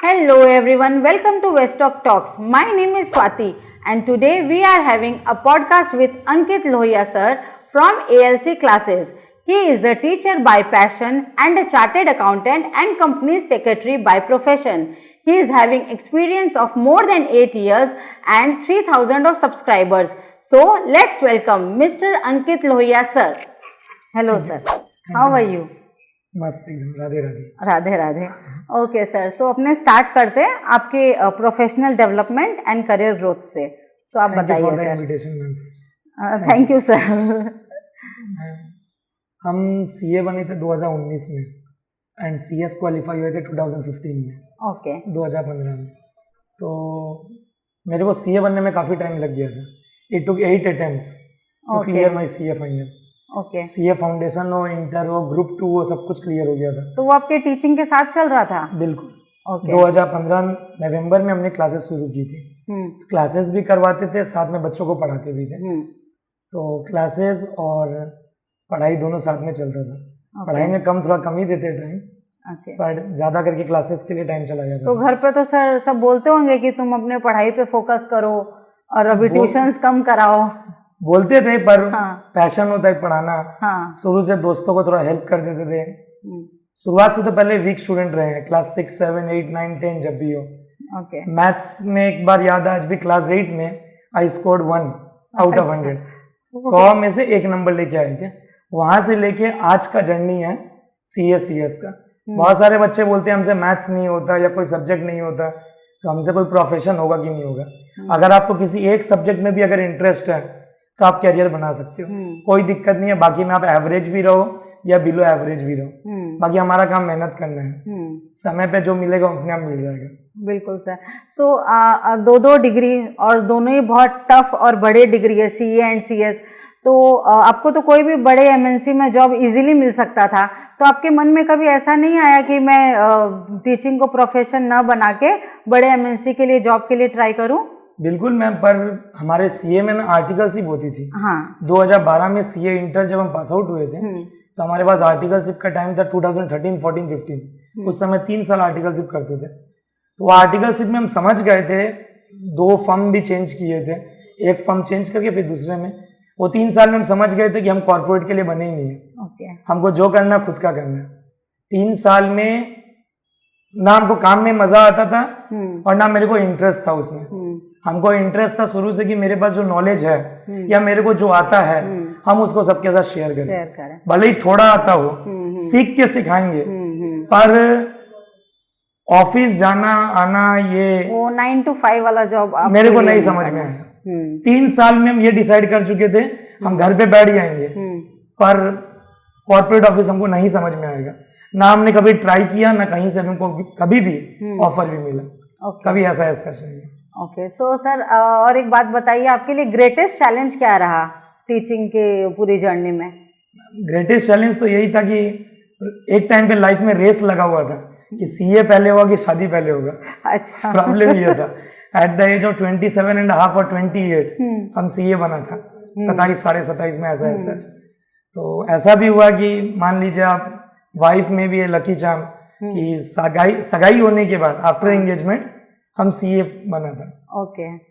Hello everyone, welcome to Westtalk Talks. My name is Swati and today we are having a podcast with Ankit Lohia sir from ALC classes. He is a teacher by passion and a chartered accountant and company secretary by profession. He is having experience of more than 8 years and 3000 of subscribers. So let's welcome Mr. Ankit Lohia sir. Hello sir, how are you? मस्त एकदम Radhe Radhe Radhe Radhe okay sir so अपने start करते हैं आपके professional development and career growth से सो आप बताइए sir invitation ma'am first thank you sir हम सीए बने थे 2019 में एंड सीएस क्वालिफाई हुए थे 2015 में ओके 2015 में तो मेरे को सीए बनने में काफ़ी टाइम लग गया था it took 8 attempts to clear my CA final okay CA foundation हो इंटर हो ग्रुप 2 हो सब कुछ क्लियर हो गया था तो वो आपके टीचिंग के साथ चल रहा था बिल्कुल ओके 2015 नवंबर में हमने क्लासेस शुरू की थी क्लासेस भी करवाते थे साथ में बच्चों को पढ़ाते भी थे तो क्लासेस और पढ़ाई दोनों साथ में चलता था पढ़ाई में थोड़ा कम ही देते टाइम पर ज़्यादा करके क्लासेस के लिए टाइम चला जाता तो घर पे तो सर सब बोलते होंगे कि तुम अपने पढ़ाई पे फोकस करो और अभी ट्यूशंस कम कराओ बोलते थे पर पैशन होता है पढ़ाना शुरू से दोस्तों को थोड़ा हेल्प कर देते थे शुरुआत से तो पहले वीक स्टूडेंट रहे हैं क्लास 6, 7, 8, 9, 10 जब भी हो मैथ्स में एक बार याद है आज भी क्लास 8 में आई स्कोर्ड 1 आउट ऑफ 100 100 में से 1 नंबर लेके आए थे वहां से लेके आज का जर्नी है सीएस का बहुत सारे बच्चे बोलते हैं हमसे मैथ्स नहीं होता या कोई सब्जेक्ट नहीं होता तो हमसे कोई प्रोफेशन होगा कि नहीं होगा अगर आपको किसी एक सब्जेक्ट में भी अगर इंटरेस्ट है तो आप कैरियर बना सकते हो कोई दिक्कत नहीं है बाकी में आप एवरेज भी रहो या बिलो एवरेज भी रहो बाकी हमारा काम मेहनत करना है समय पे जो मिलेगा अपने आप मिल जाएगा बिल्कुल सर सो दो डिग्री और दोनों ही बहुत टफ और बड़े डिग्री है सीए एंड सीएस तो आपको तो कोई भी बड़े एमएनसी में जॉब इजीली मिल सकता था तो आपके मन में कभी ऐसा नहीं आया कि मैं टीचिंग को प्रोफेशन न बना के बड़े एमएनसी के लिए जॉब के लिए ट्राई करूं बिल्कुल मैम पर हमारे सीए में ना आर्टिकलशिप होती थी हाँ 2012 में सीए इंटर जब हम पास आउट हुए थे तो हमारे पास आर्टिकलशिप का टाइम था 2013, 14, 15 उस समय 3 साल आर्टिकलशिप करते थे तो आर्टिकलशिप में हम समझ गए थे 2 फर्म भी चेंज किए थे एक फर्म चेंज करके फिर दूसरे में वो 3 साल में हम समझ गए थे कि हम कॉर्पोरेट के लिए बने ही नहीं है हमको जो करना खुद का करना है 3 साल में ना हमको काम में मजा आता था और ना मेरे को इंटरेस्ट था उसमें हमको इंटरेस्ट था शुरू से कि मेरे पास जो नॉलेज है या मेरे को जो आता है हम उसको सबके साथ शेयर करें भले ही थोड़ा आता हो सीख के सिखाएंगे पर ऑफिस जाना आना ये वो 9 to 5 वाला जॉब मेरे को नहीं समझ में आया 3 साल में हम ये डिसाइड कर चुके थे हम घर पे बैठ जाएंगे पर कॉर्पोरेट ऑफिस हमको नहीं समझ में आएगा ना हमने कभी ट्राई किया ना कहीं से हमको कभी भी ऑफर भी मिला कभी ऐसा नहीं ओके सो सर और एक बात बताइए आपके लिए ग्रेटेस्ट चैलेंज क्या रहा टीचिंग के पूरी जर्नी में ग्रेटेस्ट चैलेंज तो यही था कि एक टाइम पे लाइफ में रेस लगा हुआ था कि सीए पहले होगा कि शादी पहले होगा अच्छा प्रॉब्लम ये था एट द एज ऑफ 27.5 और 28 हम सीए बना था 27 साढ़े 27 में ऐसा तो ऐसा भी हुआ कि मान लीजिए आप वाइफ में भी लकी चाम कि सगाई होने के बाद आफ्टर एंगेजमेंट हम सीए बना था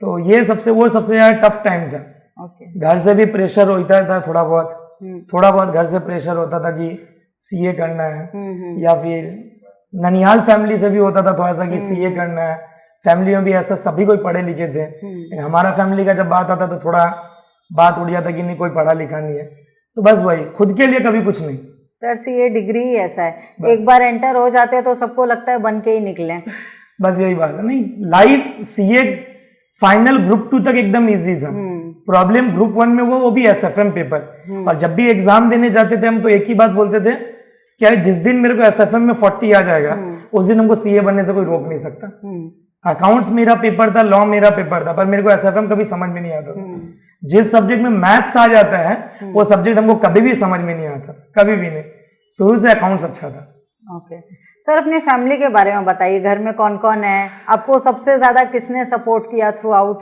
तो ये सबसे ज्यादा टफ टाइम था घर से भी प्रेशर होता था थोड़ा बहुत घर से प्रेशर होता था कि सीए करना है या फिर ननिहाल फैमिली से भी होता था थोड़ा सा कि सीए करना है फैमिली में भी ऐसा सभी कोई पढ़े लिखे थे हमारा फैमिली का जब बात आता तो थोड़ा बात उड़ जाता कि नहीं कोई पढ़ा लिखा नहीं है तो बस वही खुद के लिए कभी कुछ नहीं सर सीए डिग्री ही ऐसा है एक बार एंटर हो जाते हैं तो सबको लगता है बन के ही निकले बस यही बात है नहीं लाइफ सीए फाइनल ग्रुप 2 तक एकदम इजी था प्रॉब्लम ग्रुप 1 में वो भी एसएफएम पेपर और जब भी एग्जाम देने जाते थे हम तो एक ही बात बोलते थे क्या जिस दिन मेरे को एसएफएम में 40 आ जाएगा उस दिन हमको सीए बनने से कोई रोक नहीं सकता अकाउंट्स मेरा पेपर था लॉ मेरा पेपर था पर मेरे को एसएफएम कभी समझ में नहीं आता जिस सब्जेक्ट में मैथ्स आ जाता है वो सब्जेक्ट हमको कभी भी समझ में नहीं आता कभी भी नहीं शुरू से अकाउंट्स अच्छा था ओके सर अपनी फैमिली के बारे में बताइए घर में कौन कौन है आपको सबसे ज्यादा किसने सपोर्ट किया थ्रू आउट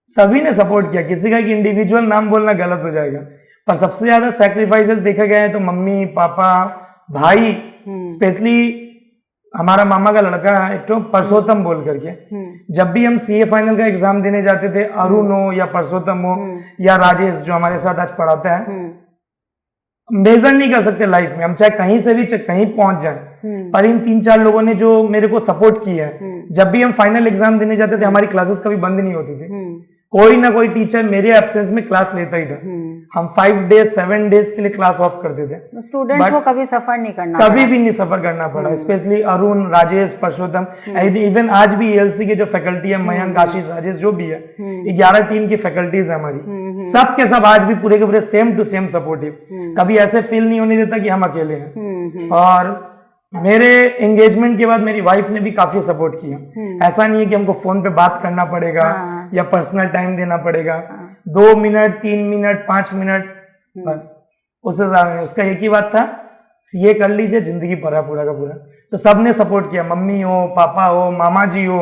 सभी ने सपोर्ट किया किसी का एक इंडिविजुअल नाम बोलना गलत हो जाएगा पर सबसे ज्यादा सैक्रिफाइसेस देखे गए हैं तो मम्मी पापा भाई स्पेशली हमारा मामा का लड़का है एक तो परसोत्तम बोल करके, जब भी हम सीए फाइनल का एग्जाम देने जाते थे, अरुण हो या परसोत्तम हो या राजेश जो हमारे साथ आज पढ़ाता है, मेजर नहीं कर सकते लाइफ में हम चाहे कहीं से भी चाहे कहीं पहुंच जाए, पर इन 3-4 लोगों ने जो मेरे को सपोर्ट किया है, जब भी हम फाइनल एग्जाम देने जाते थे हमारी क्लासेस कभी बंद नहीं होती थी, कोई ना कोई टीचर मेरे एब्सेंस में क्लास लेता ही था। हम 5 डेज 7 डेज के लिए क्लास ऑफ करते थे। स्टूडेंट्स को कभी सफर नहीं करना कभी भी नहीं सफर करना पड़ा, स्पेशली अरुण, राजेश, परसोत्तम, इवन आज भी एएलसी के जो फैकल्टी है, मयंक, आशीष, राजेश जो भी है, 11 टीम की फैकल्टीज है हमारी, सब के सब आज भी पूरे के पूरे सेम टू सेम सपोर्टिव, कभी ऐसे फील नहीं होने देता कि हम अकेले हैं। और मेरे एंगेजमेंट के बाद मेरी वाइफ ने भी काफी सपोर्ट किया। ऐसा नहीं है कि हमको फोन पे बात करना पड़ेगा या पर्सनल टाइम देना पड़ेगा, 2 मिनट 3 मिनट 5 मिनट बस, उससे ज्यादा नहीं। उसका एक ही बात था, सीए कर लीजिए, जिंदगी भरा पूरा का पूरा। तो सबने सपोर्ट किया, मम्मी हो, पापा हो, मामा जी हो,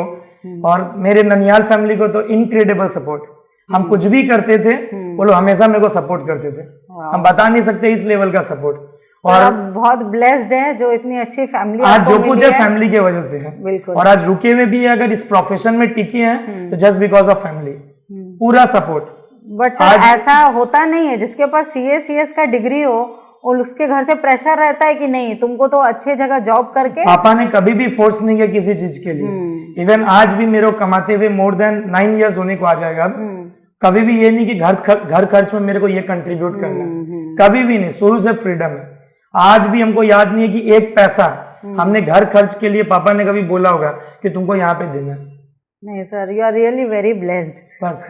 और मेरे ननियाल फैमिली को तो इनक्रेडिबल सपोर्ट। हम कुछ भी करते थे वो लोग हमेशा मेरे को सपोर्ट करते थे, हम बता नहीं सकते इस लेवल का सपोर्ट। और आप बहुत ब्लेस्ड है जो इतनी अच्छी फैमिली आज जो कुछ है फैमिली की वजह से है। बिल्कुल। और आज रुके हुए भी है, अगर इस प्रोफेशन में टिके हैं तो जस्ट बिकॉज ऑफ फैमिली, पूरा सपोर्ट। बट सर ऐसा होता नहीं है जिसके पास सीएस का डिग्री हो और उसके घर से प्रेशर रहता है कि नहीं तुमको तो अच्छे जगह जॉब करके। पापा ने कभी भी फोर्स नहीं किया किसी चीज के लिए। इवन आज भी मेरे को कमाते हुए मोर देन 9 इयर्स होने को आ जाएगा अब, कभी भी ये नहीं कि घर खर्च में मेरे को ये कंट्रीब्यूट करना है, कभी भी नहीं। शुरू से फ्रीडम है। आज भी हमको याद नहीं है कि एक पैसा हमने घर खर्च के लिए पापा ने कभी बोला होगा कि तुमको यहाँ पे देना। नहीं sir, you are really very blessed. बस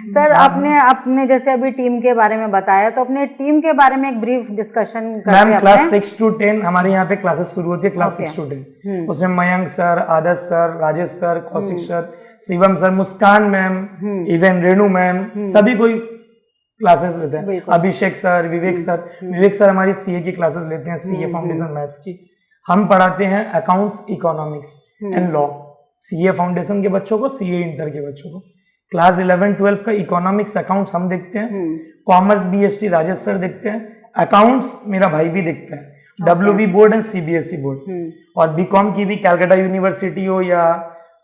सर आपने जैसे अभी टीम के बारे में बताया, तो अपने टीम के बारे में एक ब्रीफ डिस्कशन करते हैं। मैम क्लास 6 to 10 हमारे यहाँ पे क्लासेस शुरू होती है, क्लास 6 to 10। उसमें Mayank sir, Adarsh sir, Rajesh sir, Kaushik sir, Shivam sir, Muskan ma'am, even Renu ma'am, सभी कोई क्लासेस लेते हैं। अभिषेक सर, विवेक सर हमारी सीए की क्लासेस लेते हैं, सीए फाउंडेशन मैथ्स की। हम पढ़ाते हैं accounts, economics and law, CA foundation के बच्चों को, सीए इंटर के बच्चों को। क्लास 11-12 का इकोनॉमिक्स अकाउंट्स हम देखते हैं, कॉमर्स बीएसटी राजेश सर देखते हैं, अकाउंट्स मेरा भाई भी देखता है, WB board and CBSE board. और बीकॉम की भी कैलकाटा यूनिवर्सिटी हो या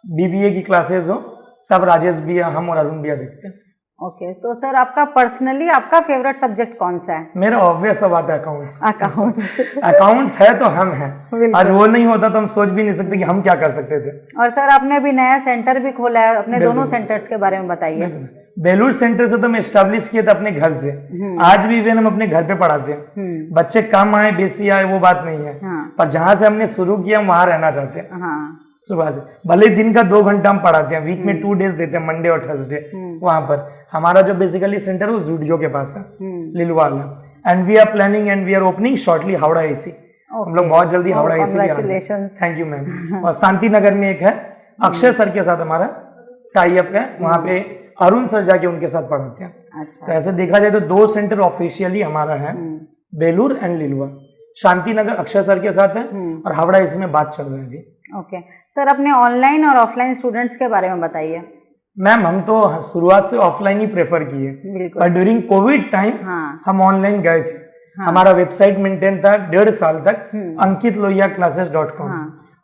बीबीए की क्लासेस हो, सब राजेश भी, हम और अरुण भी देखते हैं। ओके, तो सर आपका पर्सनली आपका फेवरेट सब्जेक्ट कौन सा है? मेरा ऑब्वियस बात है अकाउंट्स। अकाउंट्स है तो हम हैं। आज वो नहीं होता तो हम सोच भी नहीं सकते कि हम क्या कर सकते थे। और सर आपने अभी नया सेंटर भी खोला है, अपने दोनों सेंटर्स के बारे में बताइए। बेलूर सेंटर से तो मैं एस्टेब्लिश किया था अपने घर से, आज भी इवन हम अपने घर पे पढ़ाते हैं। बच्चे कम आए बेसी आए वो बात नहीं है, पर जहां से हमने शुरू किया हम वहां रहना चाहते हैं। सुबह से भले दिन का 2 घंटा हम पढ़ाते हैं, वीक में 2 डेज देते हैं, मंडे और थर्सडे। वहां पर हमारा जो बेसिकली सेंटर है वो जूडियो के पास है, लिलवाल है। And we are planning and we are opening shortly Howrah AC. हम लोग बहुत जल्दी Howrah AC. Thank you ma'am. और शांति नगर में एक है, अक्षय सर के साथ हमारा टाई अप है, वहाँ पे अरुण सर जाके उनके साथ पढ़ाते हैं। अच्छा। तो ऐसे देखा जाए तो 2 सेंटर ऑफिशियली हमारा है, बेलूर एंड लिलवा। शांति नगर अक्षय सर के साथ है और हावड़ा एसी में बात चल रही है अभी। ओके सर, अपने ऑनलाइन और ऑफलाइन स्टूडेंट्स के बारे में बताइए। मैम हम तो शुरुआत से ऑफलाइन ही प्रेफर किए, पर ड्यूरिंग कोविड टाइम हम ऑनलाइन गए थे। हमारा वेबसाइट मेंटेन था 1.5 साल तक, ankitlohiaclasses.com।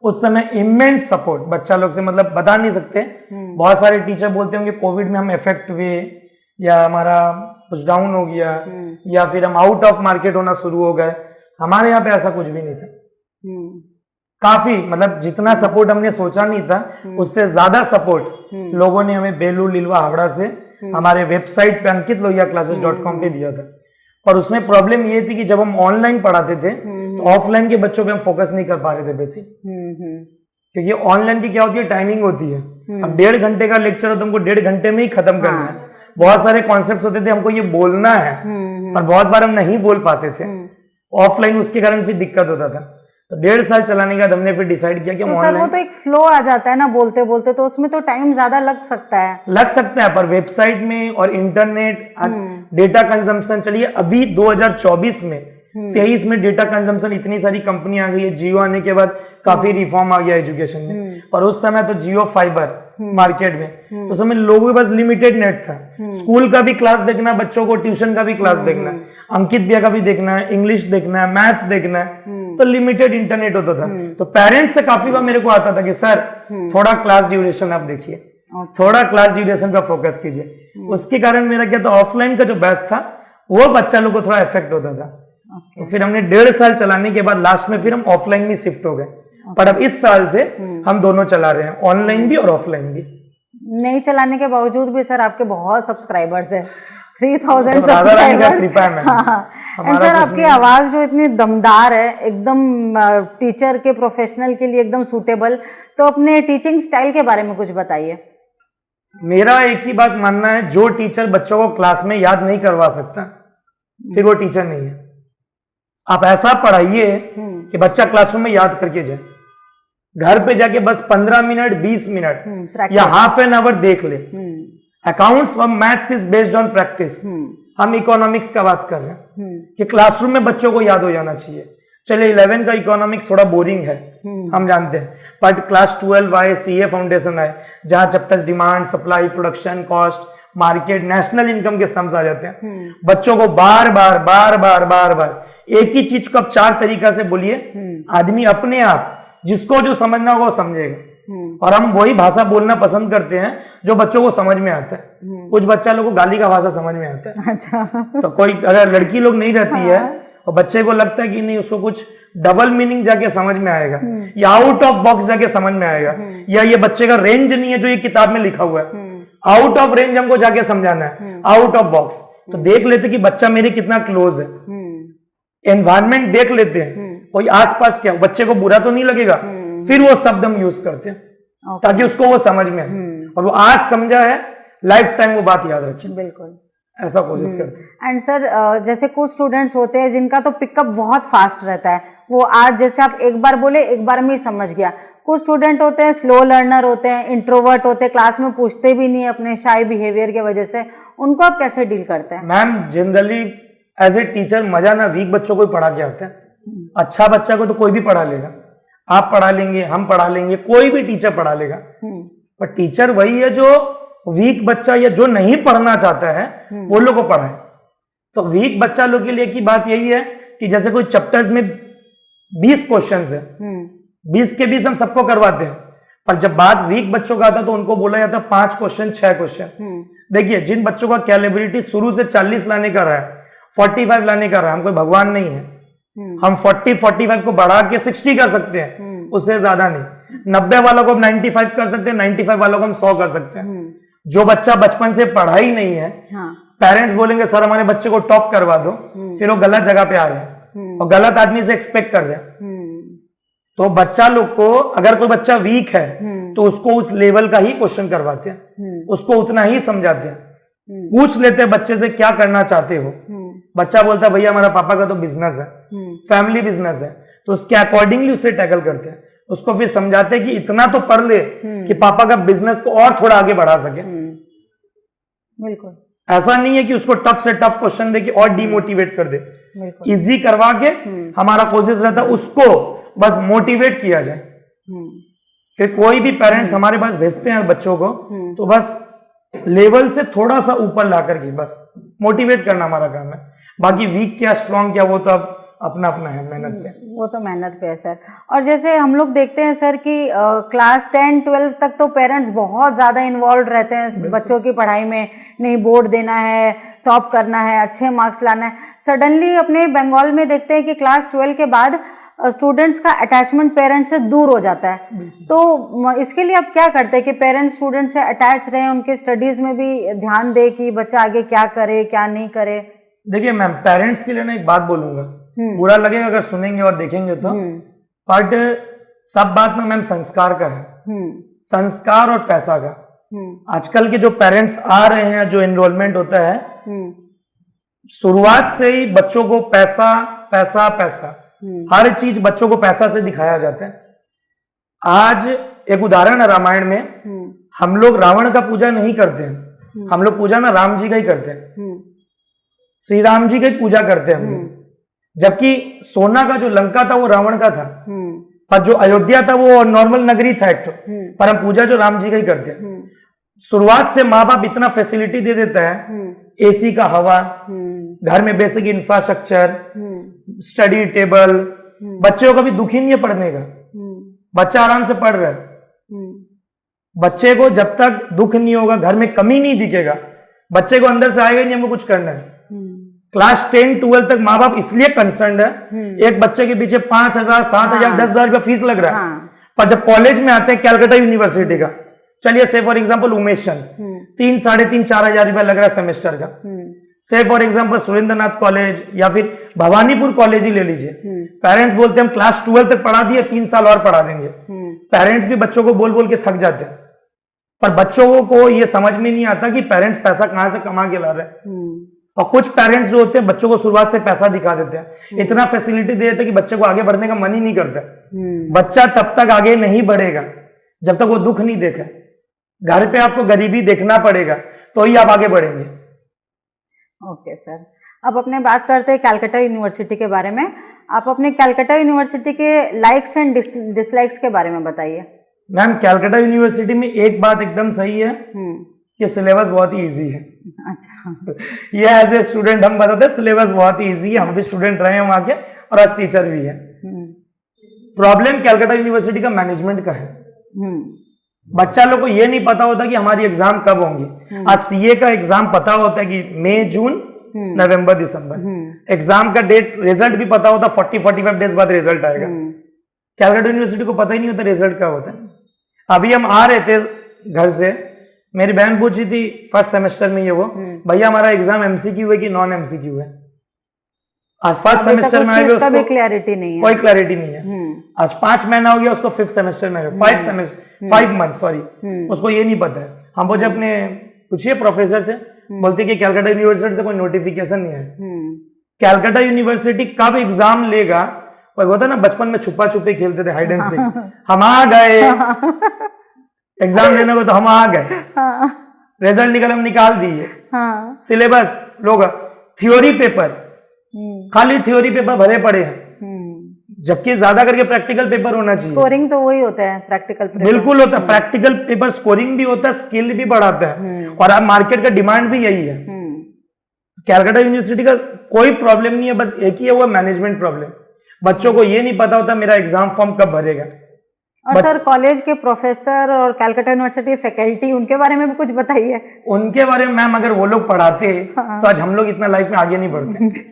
उस समय इमेंस सपोर्ट बच्चा लोग से, मतलब बता नहीं सकते। बहुत सारे टीचर बोलते होंगे कोविड में हम इफेक्ट हुए या हमारा कुछ डाउन हो गया या फिर हम आउट ऑफ मार्केट होना शुरू हो गए। हमारे यहाँ पे ऐसा कुछ भी नहीं था। काफी, मतलब जितना सपोर्ट हमने सोचा नहीं था उससे ज्यादा सपोर्ट लोगों ने हमें बेलूर, लिलवा, हावड़ा से हमारे वेबसाइट पे ankitlohiaclasses.com पे दिया था। पर उसमें प्रॉब्लम ये थी कि जब हम ऑनलाइन पढ़ाते थे तो ऑफलाइन के बच्चों पे हम फोकस नहीं कर पा रहे थे बेसिक, क्योंकि ऑनलाइन की क्या होती है, टाइमिंग होती है। अब 1.5 घंटे का लेक्चर हो तो हमको 1.5 घंटे में ही खत्म करना है। बहुत सारे कॉन्सेप्ट होते थे, हमको ये बोलना है, पर बहुत बार हम नहीं बोल पाते थे ऑफलाइन, उसके कारण फिर दिक्कत होता था। तो 1.5 साल चलाने के बाद हमने फिर डिसाइड किया कि तो सर वो तो एक फ्लो आ जाता है ना बोलते बोलते, तो उसमें तो टाइम ज्यादा लग सकता है। पर वेबसाइट में और इंटरनेट डेटा कंजम्पशन, चलिए अभी 2024 में 23 में डेटा कंजम्पशन इतनी सारी कंपनी आ गई है, जियो आने के बाद काफी रिफॉर्म आ गया एजुकेशन में। पर उस समय तो जियो फाइबर मार्केट में, तो उस समय लोगों के पास लिमिटेड नेट था। स्कूल का भी क्लास देखना, बच्चों को ट्यूशन का भी क्लास देखना है, अंकित भैया का भी देखना है, इंग्लिश देखना है, मैथ्स देखना है, तो लिमिटेड इंटरनेट होता था। तो पेरेंट्स से काफी बार मेरे को आता था कि सर थोड़ा क्लास ड्यूरेशन आप देखिए, थोड़ा क्लास ड्यूरेशन का फोकस कीजिए। उसके कारण मेरा क्या था, ऑफलाइन का जो बैच था वो बच्चा लोग को थोड़ा इफेक्ट होता था। तो फिर हमने 1.5 साल चलाने के बाद लास्ट में फिर हम ऑफलाइन में शिफ्ट हो गए। पर अब इस साल से हम दोनों चला रहे हैं, ऑनलाइन भी और ऑफलाइन भी। नहीं चलाने के बावजूद भी सर आपके बहुत सब्सक्राइबर्स है, 3000 सब्सक्राइबर्स। एंड सर आपकी आवाज जो इतनी दमदार है, एकदम टीचर के प्रोफेशनल के लिए एकदम सूटेबल, तो अपने टीचिंग स्टाइल के बारे में कुछ बताइए। मेरा एक ही बात मानना है, जो टीचर बच्चों को क्लास में याद नहीं करवा सकता फिर वो टीचर नहीं है। आप ऐसा पढ़ाइए कि बच्चा क्लासरूम में याद करके जाए, घर पे जाके बस 15 मिनट 20 मिनट या हाफ एन आवर देख ले। अकाउंट्स और maths is based on practice. हम इकोनॉमिक्स का बात कर रहे हैं कि क्लासरूम में बच्चों को याद हो जाना चाहिए। चलिए 11 का इकोनॉमिक्स थोड़ा बोरिंग है, हम जानते हैं, बट क्लास 12 आए, सीए फाउंडेशन आए, जहां chapters demand, supply, production, cost, market, national income के सम्स आ जाते हैं। बच्चों को बार बार बार बार बार बार एक ही चीज को आप 4 तरीका से बोलिए, आदमी अपने आप जिसको जो समझना होगा वो समझेगा। और हम वही भाषा बोलना पसंद करते हैं जो बच्चों को समझ में आता है। कुछ बच्चा लोगों को गाली का भाषा समझ में आता है। अच्छा। तो कोई अगर लड़की लोग नहीं रहती है और बच्चे को लगता है कि नहीं, उसको कुछ डबल मीनिंग जाके समझ में आएगा या आउट ऑफ बॉक्स जाके समझ में आएगा, या ये बच्चे का रेंज नहीं है जो ये किताब में लिखा हुआ है, आउट ऑफ रेंज हमको जाके समझाना है, आउट ऑफ बॉक्स। तो देख लेते कि बच्चा मेरे कितना क्लोज है, एनवायरमेंट देख लेते हैं, कोई आसपास क्या, बच्चे को बुरा तो नहीं लगेगा, फिर वो शब्द हम यूज करते हैं ताकि उसको वो समझ में आए, और वो आज समझा है लाइफ टाइम वो बात याद रखे। बिल्कुल ऐसा कोशिश करते हैं। एंड सर जैसे कुछ स्टूडेंट्स होते हैं जिनका तो पिकअप बहुत फास्ट रहता है, वो आज जैसे आप एक बार बोले एक बार में ही समझ गया। कुछ स्टूडेंट होते हैं स्लो लर्नर होते हैं, इंट्रोवर्ट होते हैं, क्लास में पूछते भी नहीं अपने शाय बिहेवियर की वजह से, उनको आप कैसे डील करते हैं? Ma'am generally as a teacher मजा ना वीक बच्चों को ही पढ़ा के आता है। अच्छा बच्चा को तो कोई भी पढ़ा लेगा, आप पढ़ा लेंगे, हम पढ़ा लेंगे, कोई भी टीचर पढ़ा लेगा। पर टीचर वही है जो वीक बच्चा या जो नहीं पढ़ना चाहता है वो लोग को पढ़ाए। तो वीक बच्चा लोग के लिए की बात यही है कि जैसे कोई चैप्टर्स में 20 क्वेश्चंस है, 20 के 20 हम सबको करवाते हैं, पर जब बात वीक बच्चों का आता तो उनको बोला जाता 5 क्वेश्चन 6 क्वेश्चन। देखिए जिन बच्चों का कैलिब्रिटी शुरू से 40 लाने का रहा है, 45 लाने का रहा है, हम कोई भगवान नहीं है, हम 40-45 को बढ़ा के 60 कर सकते हैं, उससे ज्यादा नहीं। 90 वालों को हम 95 कर सकते हैं, 95 वालों को हम 100 कर सकते हैं। जो बच्चा बचपन से पढ़ा ही नहीं है, पेरेंट्स बोलेंगे सर हमारे बच्चे को टॉप करवा दो, फिर वो गलत जगह पे आ रहे हैं और गलत आदमी से एक्सपेक्ट कर रहे हैं। तो बच्चा लोग को अगर कोई बच्चा वीक है तो उसको उस लेवल का ही क्वेश्चन करवाते हैं, उसको उतना ही समझाते हैं, पूछ लेते हैं बच्चे से क्या करना चाहते हो। बच्चा बोलता है भैया हमारा पापा का तो बिजनेस है, फैमिली बिजनेस है, तो उसके अकॉर्डिंगली उसे टैकल करते हैं, उसको फिर समझाते हैं कि इतना तो पढ़ ले कि पापा का बिजनेस को और थोड़ा आगे बढ़ा सके। बिल्कुल ऐसा नहीं है कि उसको टफ से टफ क्वेश्चन दे के और डिमोटिवेट कर दे, इजी करवा के हमारा कोशिश रहता है उसको बस मोटिवेट किया जाए। कि कोई भी पेरेंट्स हमारे पास भेजते हैं बच्चों को तो बस लेवल से थोड़ा सा ऊपर ला करके बस मोटिवेट करना हमारा काम है। बाकी वीक क्या स्ट्रॉन्ग क्या वो तो अब अपना अपना है, मेहनत पे, वो तो मेहनत पे है सर। और जैसे हम लोग देखते हैं सर कि क्लास 10-12 तक तो पेरेंट्स बहुत ज़्यादा इन्वॉल्व रहते हैं बच्चों की पढ़ाई में, नहीं बोर्ड देना है, टॉप करना है, अच्छे मार्क्स लाना है। सडनली अपने बंगाल में देखते हैं कि क्लास 12 के बाद स्टूडेंट्स का अटैचमेंट पेरेंट्स से दूर हो जाता है। तो इसके लिए आप क्या करते हैं कि पेरेंट्स स्टूडेंट से अटैच रहें, उनके स्टडीज में भी ध्यान दे कि बच्चा आगे क्या करे क्या नहीं करे? देखिए मैम पेरेंट्स के लिए ना एक बात बोलूंगा, बुरा लगेगा अगर सुनेंगे और देखेंगे तो, बट सब बात ना मैम संस्कार का है, संस्कार और पैसा का। आजकल के जो पेरेंट्स आ रहे हैं, जो एनरोलमेंट होता है, शुरुआत से ही बच्चों को पैसा पैसा पैसा, हर चीज बच्चों को पैसा से दिखाया जाता है। आज एक उदाहरण है रामायण में, हम लोग रावण का पूजा नहीं करते हैं, हम लोग पूजा ना राम जी का ही करते हैं, श्री राम जी की पूजा करते हैं हम लोग। जबकि सोना का जो लंका था वो रावण का था, पर जो अयोध्या था वो नॉर्मल नगरी था एक, पर हम पूजा जो राम जी का ही करते हैं। शुरुआत से माँ बाप इतना फैसिलिटी दे देता है, एसी का हवा, घर में बेसिक इंफ्रास्ट्रक्चर, स्टडी टेबल, बच्चे को कभी दुख ही नहीं है पढ़ने का, बच्चा आराम से पढ़ रहा है। बच्चे को जब तक दुख नहीं होगा, घर में कमी नहीं दिखेगा, बच्चे को अंदर से आएगा ही नहीं हमको कुछ करना है। क्लास 10 12 तक माँ बाप इसलिए कंसर्न है, एक बच्चे के पीछे 5,000 7,000 10,000 रुपया फीस लग रहा है। पर जब कॉलेज में आते हैं कैलकाटा यूनिवर्सिटी का, चलिए से फॉर एग्जाम्पल उमेश चंद 3 3,500 4,000 रुपया लग रहा है सेमेस्टर का। से फॉर एग्जाम्पल सुरेंद्रनाथ कॉलेज या फिर भवानीपुर कॉलेज ही ले लीजिए। पेरेंट्स बोलते हैं हम क्लास 12 तक पढ़ा दिए, 3 साल और पढ़ा देंगे। पेरेंट्स भी बच्चों को बोल बोल के थक जाते हैं, पर बच्चों को ये समझ में नहीं आता कि पेरेंट्स पैसा कहां से कमा के ला रहे हैं। और कुछ पेरेंट्स जो होते हैं बच्चों को शुरुआत से पैसा दिखा देते हैं, इतना फैसिलिटी दे देते हैं कि बच्चे को आगे बढ़ने का मन ही नहीं करता। बच्चा तब तक आगे नहीं बढ़ेगा जब तक वो दुख नहीं देखे। घर पे आपको गरीबी देखना पड़ेगा तो ही आप आगे बढ़ेंगे। ओके सर, अब अपने बात करते हैं कैलकाटा यूनिवर्सिटी के बारे में। आप अपने कैलकाटा यूनिवर्सिटी के लाइक्स एंड डिसलाइक्स के बारे में बताइए। मैम कैलकाटा यूनिवर्सिटी में एक बात एकदम सही है कि सिलेबस बहुत ही इजी है। अच्छा, ये एज ए स्टूडेंट हम बताते हैं सिलेबस बहुत ही इजी है, हम भी स्टूडेंट रहे हैं वहां के और आज टीचर भी है। प्रॉब्लम कैलकाटा यूनिवर्सिटी का मैनेजमेंट का है। बच्चा लोग को ये नहीं पता होता कि हमारी एग्जाम कब होंगी। आज सीए का एग्जाम पता होता है कि मई जून नवंबर दिसंबर, एग्जाम का डेट रिजल्ट भी पता होता 40-45 डेज बाद रिजल्ट आएगा। कैलकाटा यूनिवर्सिटी को पता ही नहीं होता रिजल्ट कब होता है। अभी हम आ रहे थे घर से, मेरी बहन पूछी थी फर्स्ट सेमेस्टर में ये वो, भैया हमारा एग्जाम एमसीक्यू है कि नॉन एमसीक्यू है। आज फर्स्ट सेमेस्टर में आएगा, उसको क्लैरिटी नहीं है, कोई क्लैरिटी नहीं है। आज 5 महीना हो गया उसको, 5th सेमेस्टर में 5 मंथ सॉरी, उसको ये नहीं पता है। हम पूछे अपने पूछिए प्रोफेसर से, बोलते कि कैलकाटा यूनिवर्सिटी से कोई नोटिफिकेशन नहीं है। कैलकाटा यूनिवर्सिटी कब एग्जाम लेगा, वो होता ना बचपन में छुपा छुपी खेलते थे हाइड एंड सीक, हम आ गए एग्जाम लेने को तो हम आ गए, रिजल्ट निकल हम निकाल दिए। सिलेबस लोग थ्योरी पेपर, खाली थ्योरी पेपर भरे पड़े हैं, जबकि ज्यादा करके प्रैक्टिकल पेपर होना चाहिए। स्कोरिंग तो वही होता है प्रैक्टिकल पेपर, बिल्कुल होता है। प्रैक्टिकल पेपर स्कोरिंग भी होता है, स्किल भी बढ़ाता है, और अब मार्केट का डिमांड भी यही है। कैलकाटा यूनिवर्सिटी का कोई प्रॉब्लम नहीं है, बस एक ही है, वो मैनेजमेंट प्रॉब्लम। बच्चों को ये नहीं पता होता मेरा एग्जाम फॉर्म कब भरेगा। और सर कॉलेज के प्रोफेसर और कैलकाटा यूनिवर्सिटी फैकल्टी, उनके बारे में भी कुछ बताइए। उनके बारे में मैम अगर वो लोग पढ़ाते तो आज हम लोग इतना लाइफ में आगे नहीं बढ़ते।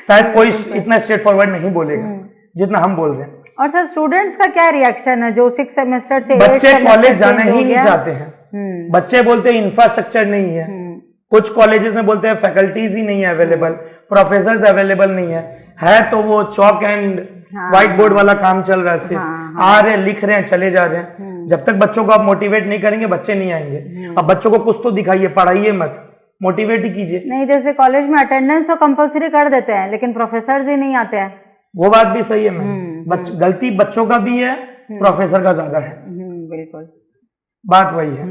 शायद कोई इतना स्ट्रेट फॉरवर्ड नहीं बोलेगा जितना हम बोल रहे हैं। और सर स्टूडेंट्स का क्या रिएक्शन है जो 6 सेमेस्टर से बच्चे कॉलेज जाना ही नहीं चाहते हैं। बच्चे बोलते हैं इंफ्रास्ट्रक्चर नहीं है, कुछ कॉलेजेस में बोलते हैं फैकल्टीज ही नहीं है अवेलेबल, प्रोफेसर्स अवेलेबल नहीं है तो वो चौक एंड व्हाइट बोर्ड वाला काम चल रहा है, सिर्फ आ रहे लिख रहे हैं चले जा रहे हैं। जब तक बच्चों को आप मोटिवेट नहीं करेंगे बच्चे नहीं आएंगे। अब बच्चों को कुछ तो दिखाइए, पढ़ाइए मत, मोटिवेट ही कीजिए। नहीं, जैसे कॉलेज में अटेंडेंस तो कंपलसरी कर देते हैं लेकिन प्रोफेसर्स ही नहीं आते हैं। वो बात भी सही है मैम, गलती बच्चों का भी है, प्रोफेसर का ज्यादा है। बिल्कुल, बात वही है।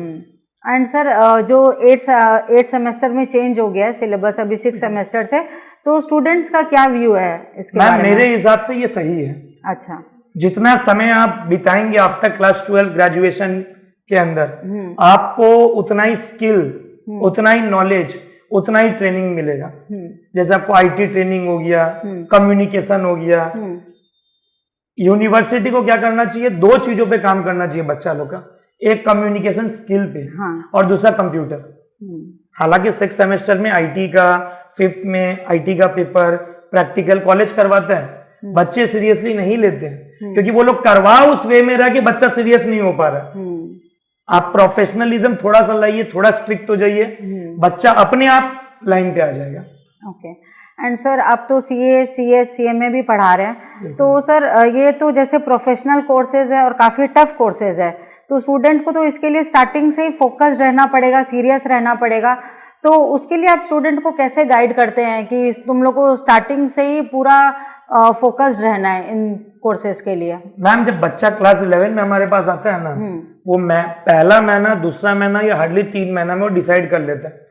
एंड सर जो 8 सेमेस्टर में चेंज हो गया है सिलेबस अभी 6 सेमेस्टर से, तो स्टूडेंट्स का क्या व्यू है इसके बारे में? मेरे हिसाब से ये सही है। अच्छा, जितना समय आप बिताएंगे आफ्टर क्लास 12 ग्रेजुएशन के अंदर, आपको उतना ही स्किल, उतना ही नॉलेज, उतना ही ट्रेनिंग मिलेगा। जैसे आपको आईटी ट्रेनिंग हो गया, कम्युनिकेशन हो गया। यूनिवर्सिटी को क्या करना चाहिए, 2 चीजों पे काम करना चाहिए बच्चा लोग का, एक कम्युनिकेशन स्किल पे और दूसरा कंप्यूटर। हालांकि 6 सेमेस्टर में आईटी का, 5th में आईटी का पेपर प्रैक्टिकल कॉलेज करवाता है, बच्चे सीरियसली नहीं लेते हैं क्योंकि वो लोग करवा उस वे में रहा कि बच्चा सीरियस नहीं हो पा रहा। आप प्रोफेशनलिज्म थोड़ा सा लाइए, थोड़ा स्ट्रिक्ट हो जाइए, बच्चा अपने आप लाइन पे आ जाएगा। ओके। एंड सर आप तो सीए, सीएस, सीएमए भी पढ़ा रहे हैं, तो सर ये तो जैसे प्रोफेशनल कोर्सेज है और काफी टफ कोर्सेज है, तो स्टूडेंट को तो इसके लिए स्टार्टिंग से ही फोकस्ड रहना पड़ेगा, सीरियस रहना पड़ेगा। तो उसके लिए आप स्टूडेंट को कैसे गाइड करते हैं कि तुम लोग को स्टार्टिंग से ही पूरा फोकस्ड रहना है इन कोर्सेज के लिए? मैम जब बच्चा क्लास 11 में हमारे पास आता है ना, वो पहला महीना, दूसरा महीना या हार्डली 3 महीना में वो डिसाइड कर लेता है।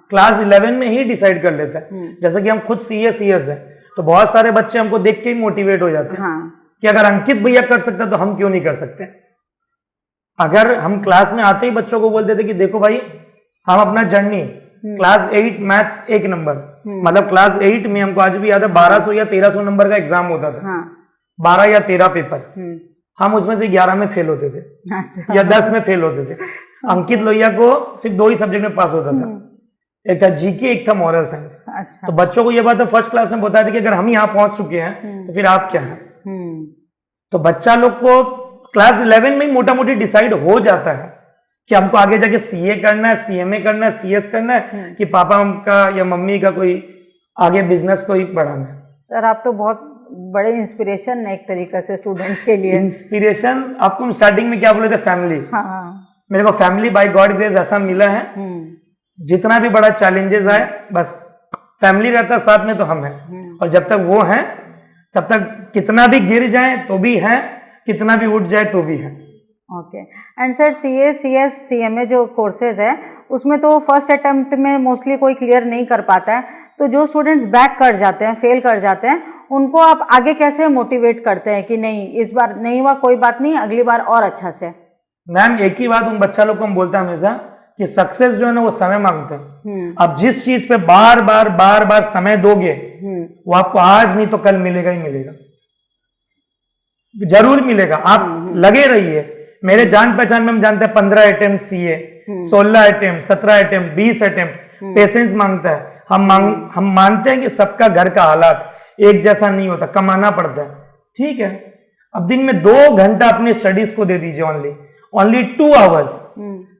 क्लास 11 में ही डिसाइड कर लेता है। जैसे कि हम खुद सीए सीएस है तो बहुत सारे बच्चे हमको देख के ही मोटिवेट हो जाते हैं कि अगर अंकित भैया कर सकता तो हम क्यों नहीं कर सकते। अगर हम क्लास में आते ही बच्चों को बोल देते कि देखो भाई हम अपना जर्नी क्लास 8 मैथ्स 1 नंबर, मतलब क्लास 8 में हमको आज भी याद है 1200 या 1300 नंबर का एग्जाम होता था। हाँ। 12 या 13 पेपर, हम उसमें से 11 में फेल होते थे। अच्छा। या 10 में फेल होते थे। अंकित लोहिया को सिर्फ 2 ही सब्जेक्ट में पास होता था, एक था जीके, एक था मॉरल साइंस। अच्छा। तो बच्चों को ये बात फर्स्ट क्लास में बताया था कि अगर हम यहाँ पहुंच चुके हैं तो फिर आप क्या हैं। तो बच्चा लोग को क्लास 11 में ही मोटा मोटी डिसाइड हो जाता है कि हमको आगे जाके सीए करना है, सीएमए करना है, सीएस करना है, कि पापा का या मम्मी का कोई आगे बिजनेस को ही बढ़ाना है। सर आप तो बहुत बड़े इंस्पिरेशन है एक तरीके से स्टूडेंट्स के लिए। इंस्पिरेशन आपको हम स्टार्टिंग में क्या बोले थे, फैमिली। हाँ। मेरे को फैमिली बाय गॉड ग्रेस ऐसा मिला है, जितना भी बड़ा चैलेंजेस आए बस फैमिली रहता साथ में तो हम हैं, और जब तक वो हैं तब तक कितना भी गिर जाए तो भी हैं, कितना भी उठ जाए तो भी हैं। Okay. And sir CA, CS, CMA जो कोर्सेज है उसमें तो फर्स्ट अटेम्प्ट में मोस्टली कोई क्लियर नहीं कर पाता है, तो जो स्टूडेंट्स बैक कर जाते हैं, फेल कर जाते हैं, उनको आप आगे कैसे मोटिवेट करते हैं कि नहीं इस बार नहीं हुआ कोई बात नहीं, अगली बार और अच्छा से? मैम एक ही बात उन बच्चा लोग को हम बोलते हैं हमेशा कि सक्सेस जो है ना वो समय मांगते हैं। अब जिस चीज पे बार बार समय दोगे वो आपको आज नहीं तो कल मिलेगा ही मिलेगा, जरूर मिलेगा। आप लगे रहिए। मेरे जान पहचान में हम जानते हैं 15 attempt CA, 16 attempt, 17 attempt, 20 attempt, patience मांगता है। हम मानते हैं कि सबका घर का हालात एक जैसा नहीं होता, कमाना पड़ता है, ठीक है। अब दिन में 2 घंटा अपनी स्टडीज को दे दीजिए, ओनली 2 आवर्स,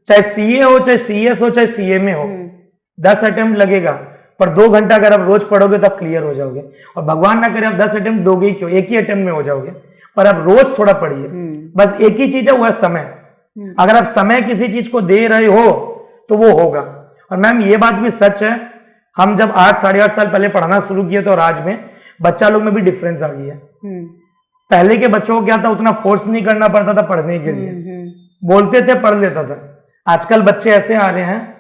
चाहे सीए हो, चाहे सीएस हो, चाहे सीएमए हो, 10 अटेम्प्ट लगेगा, पर 2 घंटा अगर आप रोज पढ़ोगे तो आप क्लियर हो जाओगे। और भगवान ना करे आप 10 अटेम्प्ट दोगे ही क्यों, एक ही अटेम्प्ट में हो जाओगे, पर आप रोज थोड़ा पढ़िए। बस एक ही चीज है, वो है समय। अगर आप समय किसी चीज को दे रहे हो तो वो होगा। और मैम ये बात भी सच है, हम जब 8 साढ़े 8 साल पहले पढ़ाना शुरू किए तो आज में बच्चा लोग में भी डिफरेंस आ गया है। पहले के बच्चों को क्या था, उतना फोर्स नहीं करना पड़ता था पढ़ने के लिए, बोलते थे पढ़ लेता था। आजकल बच्चे ऐसे आ रहे हैं,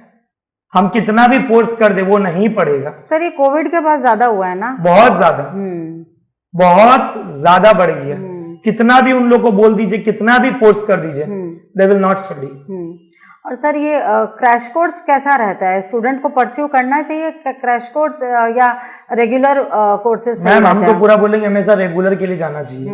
हम कितना भी फोर्स कर दे वो नहीं पढ़ेगा। सर ये कोविड के बाद ज्यादा हुआ है ना? बहुत ज्यादा बढ़ गया। कितना भी उन लोग को बोल दीजिए, कितना भी फोर्स कर दीजिए, दे विल नॉट स्टडी। और सर ये क्रैश कोर्स कैसा रहता है, स्टूडेंट को परस्यू करना चाहिए क्रैश कोर्स या रेगुलर कोर्सेज? मैम हम तो पूरा बोलेंगे हमेशा रेगुलर के लिए जाना चाहिए।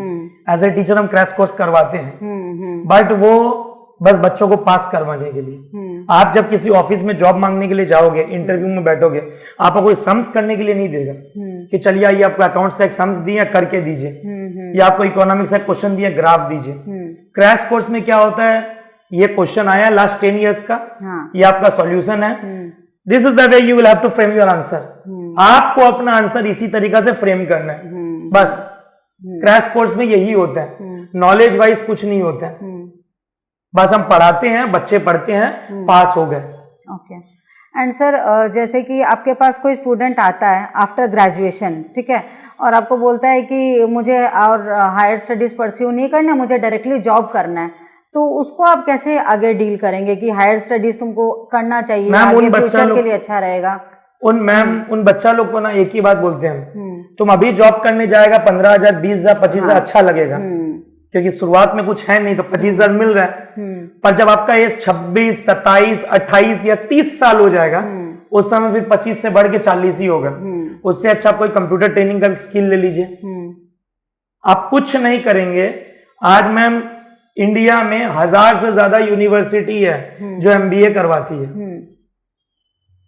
एज ए टीचर हम क्रैश कोर्स करवाते हैं, बट वो बस बच्चों को पास करवाने के लिए। आप जब किसी ऑफिस में जॉब मांगने के लिए जाओगे, इंटरव्यू में बैठोगे, आपको कोई सम्स करने के लिए नहीं देगा कि चलिए ये आपको अकाउंट्स का एक सम्स दिया करके दीजिए, या आपको इकोनॉमिक्स का क्वेश्चन दिया ग्राफ दीजिए। क्रैश कोर्स में क्या होता है, ये क्वेश्चन आया लास्ट 10 इयर्स का, ये आपका सॉल्यूशन है, this is the way you will have to frame your answer. आपको अपना आंसर इसी तरीका से फ्रेम करना है, बस। क्रैश कोर्स में यही होता है, नॉलेज वाइज कुछ नहीं होता है, बस हम पढ़ाते हैं, बच्चे पढ़ते हैं, पास हो गए। ओके। एंड सर जैसे कि आपके पास कोई स्टूडेंट आता है आफ्टर ग्रेजुएशन, ठीक है, और आपको बोलता है कि मुझे और हायर स्टडीज परस्यू नहीं करना, मुझे डायरेक्टली जॉब करना है, तो उसको आप कैसे आगे डील करेंगे कि हायर स्टडीज तुमको करना चाहिए, आगे फ्यूचर के लिए अच्छा रहेगा? उन बच्चा लोग को ना एक ही बात बोलते हैं, तुम अभी जॉब करने जाएगा 15,000, 20,000, 25,000 अच्छा लगेगा, क्योंकि शुरुआत में कुछ है नहीं तो 25,000 मिल रहा है। पर जब आपका एज 26, 27, 28 या 30 साल हो जाएगा, उस समय फिर 25 से बढ़ के 40 ही होगा। उससे अच्छा कोई कंप्यूटर ट्रेनिंग का स्किल ले लीजिए। आप कुछ नहीं करेंगे। आज मैम इंडिया में 1000 से ज्यादा यूनिवर्सिटी है जो एमबीए करवाती है।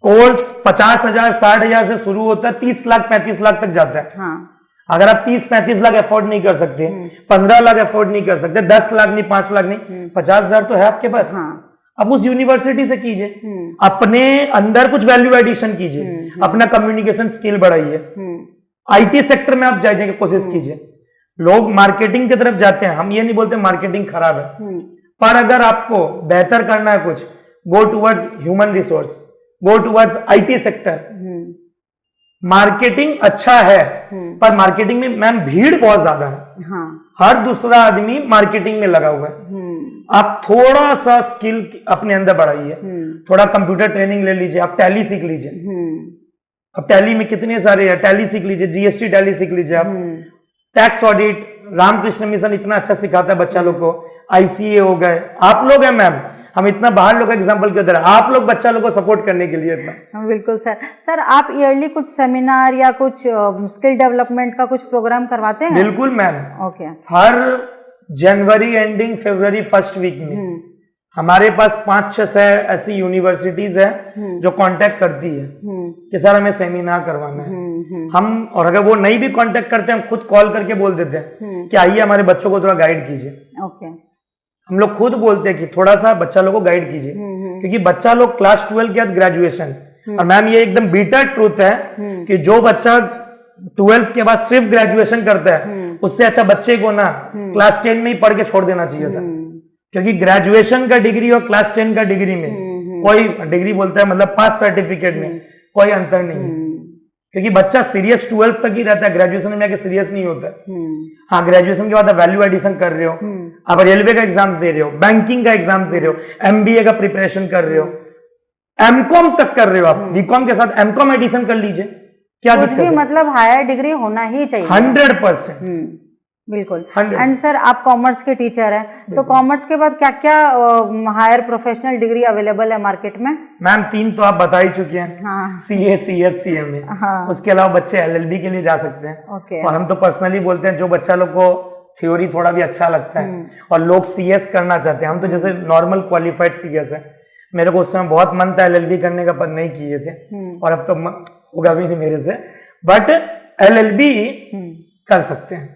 कोर्स 50,000, 60,000 से शुरू होता है, 30 लाख 35 लाख तक जाता है। हाँ। अगर आप 30-35 लाख अफोर्ड नहीं कर सकते, 15 लाख अफोर्ड नहीं कर सकते, 10 लाख नहीं, 5 लाख नहीं, 50,000 तो है आपके पास। अब उस यूनिवर्सिटी से कीजिए, अपने अंदर कुछ वैल्यू एडिशन कीजिए, अपना कम्युनिकेशन स्किल बढ़ाइए, आईटी सेक्टर में आप जाने की कोशिश कीजिए। लोग मार्केटिंग की तरफ जाते हैं, हम ये नहीं बोलते मार्केटिंग खराब है, पर अगर आपको बेहतर करना है कुछ, go towards human resource, go towards IT sector. Marketing अच्छा है, पर मार्केटिंग में मैम भीड़ बहुत ज्यादा है। हाँ। हर दूसरा आदमी मार्केटिंग में लगा हुआ है। आप थोड़ा सा स्किल अपने अंदर बढ़ाइए, थोड़ा कंप्यूटर ट्रेनिंग ले लीजिए, आप टैली सीख लीजिए। अब टैली में कितने सारे हैं, टैली सीख लीजिए, जीएसटी टैली सीख लीजिए, आप टैक्स ऑडिट, रामकृष्ण मिशन इतना अच्छा सिखाता है बच्चा लोग को, आईसीए हो गए। आप लोग हैं मैम, हम इतना बाहर लोग का एग्जाम्पल क्यों दे रहे हैं? आप लोग बच्चा लोग को सपोर्ट करने के लिए इतना। बिल्कुल सर। सर आप ईयरली कुछ सेमिनार या कुछ स्किल डेवलपमेंट का कुछ प्रोग्राम करवाते हैं? बिल्कुल मैम। ओके। हर जनवरी एंडिंग फरवरी फर्स्ट वीक में हमारे पास 5-6 ऐसी यूनिवर्सिटीज है जो कांटेक्ट करती है कि सर हमें सेमिनार करवाना है। हम, और अगर वो नहीं भी कांटेक्ट करते हम खुद कॉल करके बोल देते हैं कि आइए हमारे बच्चों को थोड़ा गाइड कीजिए। ओके। हम लोग खुद बोलते हैं कि थोड़ा सा बच्चा लोग को गाइड कीजिए, क्योंकि बच्चा लोग क्लास 12 के बाद ग्रेजुएशन, और मैम ये एकदम बीटर ट्रूथ है कि जो बच्चा 12 के बाद सिर्फ ग्रेजुएशन करता है उससे अच्छा बच्चे को ना क्लास 10 में ही पढ़ के छोड़ देना चाहिए था, क्योंकि ग्रेजुएशन का डिग्री और क्लास 10 का डिग्री में कोई डिग्री बोलता है मतलब पास सर्टिफिकेट में कोई अंतर नहीं है, क्योंकि बच्चा सीरियस 12 तक ही रहता है, ग्रेजुएशन में आके सीरियस नहीं होता। हाँ, ग्रेजुएशन के बाद आप वैल्यू एडिशन कर रहे हो, आप रेलवे का एग्जाम्स दे रहे हो, बैंकिंग का एग्जाम्स दे रहे हो, एमबीए का प्रिपरेशन कर रहे हो, एमकॉम तक कर रहे हो, आप बीकॉम के साथ एमकॉम एडिशन कर लीजिए, क्या कुछ भी मतलब हायर डिग्री होना ही चाहिए। 100%। बिल्कुल। एंड सर आप कॉमर्स के टीचर हैं, तो कॉमर्स के बाद क्या क्या हायर प्रोफेशनल डिग्री अवेलेबल है मार्केट में? मैम 3 तो आप बता ही चुके हैं। हाँ। CA, CS, CMA. हाँ। उसके अलावा बच्चे एलएलबी के लिए जा सकते हैं। ओके। और हम तो पर्सनली बोलते हैं जो बच्चा लोग को थ्योरी थोड़ा भी अच्छा लगता है और लोग सीएस करना चाहते हैं, हम तो जैसे नॉर्मल क्वालिफाइड सीएस है, मेरे को उस समय बहुत मन था एलएलबी करने का पर नहीं किए थे, और अब तो होगा भी नहीं मेरे से, बट एलएलबी कर सकते हैं।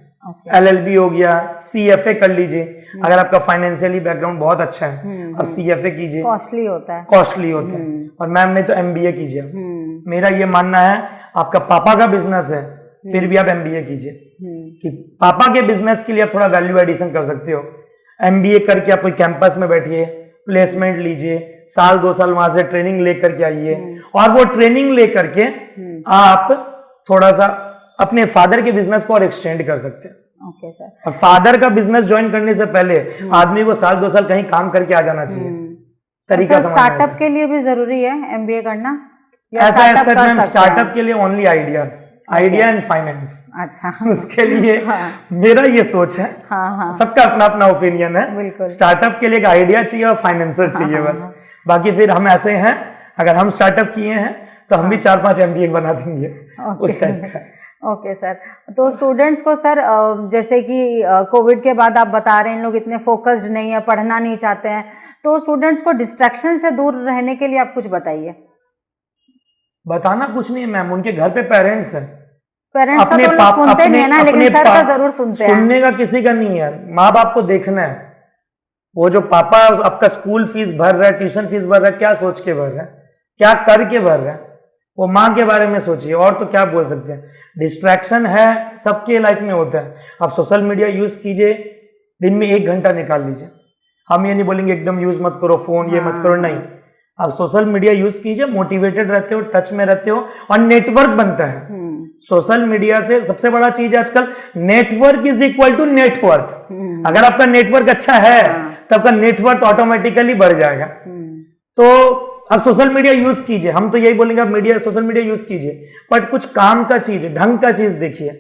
एलएलबी हो गया, सीएफए कर लीजिए अगर आपका फाइनेंशियली बैकग्राउंड बहुत अच्छा है, अब सीएफए कीजिए, कॉस्टली होता है, कॉस्टली होता है, और मैम नहीं तो एमबीए कीजिए। मेरा ये मानना है आपका पापा का बिजनेस है फिर भी आप एमबीए कीजिए, कि पापा के बिजनेस के लिए आप थोड़ा वैल्यू एडिशन कर सकते हो। एमबीए करके आप कोई कैंपस में बैठिए, प्लेसमेंट लीजिए, 1-2 साल वहां से ट्रेनिंग लेकर के आइए, और वो ट्रेनिंग लेकर के आप थोड़ा सा अपने फादर के बिजनेस को और एक्सटेंड कर सकते हैं। Okay sir. और फादर का बिजनेस ज्वाइन करने से पहले आदमी को 1-2 साल कहीं काम करके आ जाना चाहिए। तरीका स्टार्टअप के लिए भी जरूरी है एमबीए करना? ऐसा स्टार्टअप के लिए ओनली आइडिया एंड फाइनेंस। अच्छा। उसके लिए मेरा ये सोच है, सबका अपना अपना ओपिनियन है। स्टार्टअप के लिए आइडिया चाहिए और फाइनेंसर चाहिए बस, बाकी फिर हम ऐसे हैं, अगर हम स्टार्टअप किए हैं तो हम भी 4-5 एमबीए बना देंगे उस टाइप का। Okay sir. तो स्टूडेंट्स को सर जैसे कि कोविड के बाद आप बता रहे हैं इन लोग इतने फोकस्ड नहीं है, पढ़ना नहीं चाहते हैं, तो स्टूडेंट्स को डिस्ट्रैक्शन से दूर रहने के लिए आप कुछ बताइए। बताना कुछ नहीं है मैम, उनके घर पे पेरेंट्स हैं, पेरेंट्स का तो लोग सुनते नहीं है ना, लेकिन सर का जरूर सुनते हैं। सुनने का किसी का नहीं है, माँ बाप को देखना है। वो जो पापा आपका स्कूल फीस भर रहा है, ट्यूशन फीस भर रहा है, क्या सोच के भर रहा है, क्या करके भर रहा है, वो माँ के बारे में सोचिए, और तो क्या बोल सकते हैं। डिस्ट्रैक्शन है, सबके लाइफ में होता है। आप सोशल मीडिया यूज कीजिए, दिन में 1 घंटा निकाल लीजिए। हम ये नहीं बोलेंगे एकदम यूज मत करो फोन, ये मत करो, नहीं। आप सोशल मीडिया यूज कीजिए, मोटिवेटेड रहते हो, टच में रहते हो, और नेटवर्क बनता है। सोशल मीडिया से सबसे बड़ा चीज आजकल network is equal to net worth. अगर आपका नेटवर्क अच्छा है तो आपका नेटवर्क ऑटोमेटिकली बढ़ जाएगा। तो आप सोशल मीडिया यूज कीजिए, हम तो यही बोलेंगे आप सोशल मीडिया यूज कीजिए, बट कुछ काम का चीज, ढंग का चीज देखिए,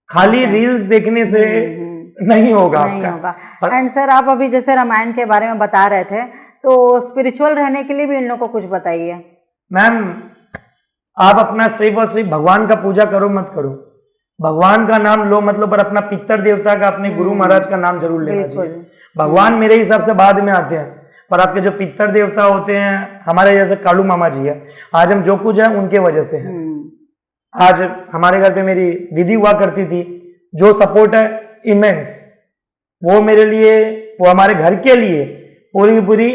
खाली रील्स देखने से नहीं होगा आपका। एंड सर आप अभी जैसे रामायण के बारे में बता रहे थे, तो स्पिरिचुअल रहने के लिए भी इन लोगों को कुछ बताइए। मैम आप अपना सिर्फ और सिर्फ भगवान का पूजा करो मत करो, भगवान का नाम लो मतलब, पर अपना पितर देवता का, अपने गुरु महाराज का नाम जरूर लेना चाहिए। भगवान मेरे हिसाब से बाद में आते हैं, पर आपके जो पितर देवता होते हैं, हमारे जैसे कालू मामा जी है, आज हम जो कुछ है उनके वजह से है। आज हमारे घर पे मेरी दीदी हुआ करती थी, जो सपोर्ट है इमेंस, वो मेरे लिए, वो हमारे घर के लिए पूरी की पूरी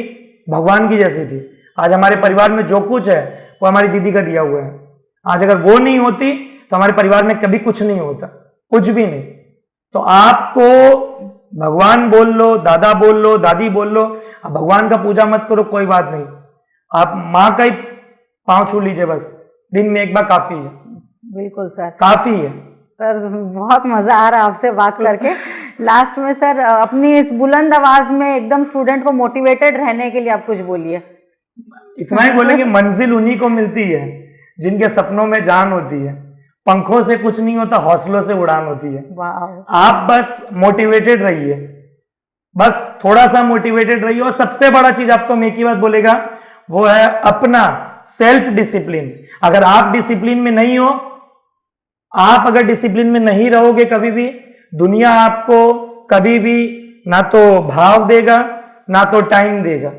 भगवान की जैसी थी। आज हमारे परिवार में जो कुछ है वो हमारी दीदी का दिया हुआ है। आज अगर वो नहीं होती तो हमारे परिवार में कभी कुछ नहीं होता, कुछ भी नहीं। तो आपको भगवान बोल लो, दादा बोल लो, दादी बोल लो, आप भगवान का पूजा मत करो, कोई बात नहीं, आप माँ का ही पांव छू लीजिए बस, दिन में 1 बार काफी है। बिल्कुल सर, काफी है। सर बहुत मजा आ रहा है आपसे बात करके। लास्ट में सर अपनी इस बुलंद आवाज में एकदम स्टूडेंट को मोटिवेटेड रहने के लिए आप कुछ बोलिए। इतना ही बोलेंगे, मंजिल उन्हीं को मिलती है जिनके सपनों में जान होती है। पंखों से कुछ नहीं होता, हौसलों से उड़ान होती है। वाह। आप बस मोटिवेटेड रहिए, बस थोड़ा सा मोटिवेटेड रहिए। और सबसे बड़ा चीज आपको मैं एक ही बात बोलेगा, वो है अपना सेल्फ डिसिप्लिन। अगर आप डिसिप्लिन में नहीं हो, आप अगर डिसिप्लिन में नहीं रहोगे, कभी भी दुनिया आपको कभी भी ना तो भाव देगा ना तो टाइम देगा,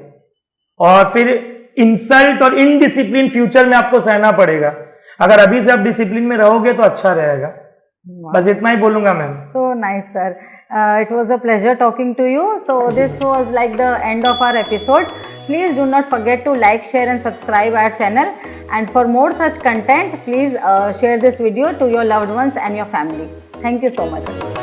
और फिर इंसल्ट और इनडिसिप्लिन फ्यूचर में आपको सहना पड़ेगा। अगर अभी से आप डिसिप्लिन में रहोगे तो अच्छा रहेगा। बस इतना ही बोलूंगा ma'am. So nice, sir. It was a pleasure talking to you. So this was like the end of our episode. Please do not forget to like, share and subscribe our channel. And for more such content, please share this video to your loved ones and your family. Thank you so much.